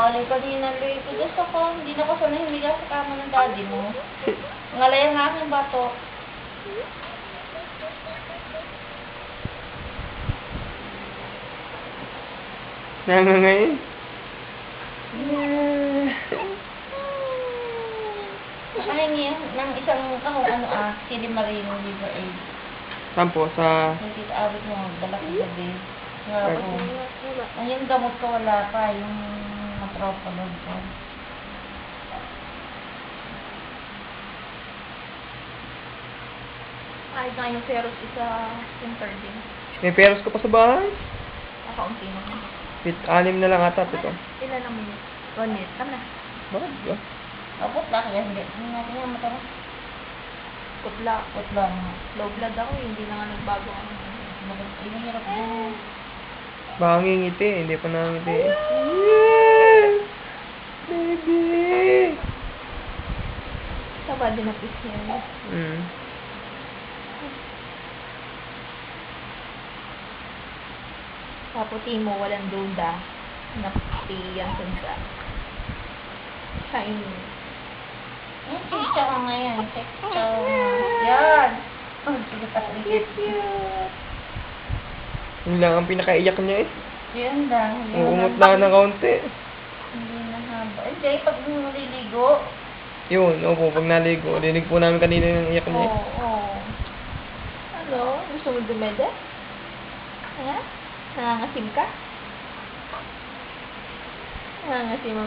Bali kanina late. Gusto ko, hindi na ko sanay humiga sa kama ng daddy mo. Ngalay ang aking bato. Nangangayin. Nakahingi ng isang Chili Marino Liver Aid. Sampo sa... Hindi awit mo, dala ko gabi. Nga po. Ang yung gamot ko wala pa, yung matropolog ko. Ay, na yung Ferros isa center din. May peros ko pa sa bahay. Nakaunti naman. 6 na lang ata ito. Ilan ang minute? 1 minute. Tama na. Bakit ba? Opot lang kaya hindi. Hindi natin yung mata mo. Putla. Putla nga. Low blood ako, hindi na nga nagbago ako. Hindi hirap din. Baka ngingiti, hindi pa nangiti. Yes! Baby! Taba din na piece niya. Kaputi mo, walang duda. Naputi yan sa shiny. Chicha ka ngayon. Chicha. Yan. Cute. Yun lang ang pinakaiyak niya eh. Yan lang. Uungot na ng kaunti. Hindi na haba. Hindi, pag naliligo. Yun, opo, pag naligo. Dinig po namin kanina yung iyak niya eh. Oo. Ano? Gusto mo dumede? Ha? Nangangasim ka? Nangangasim mo.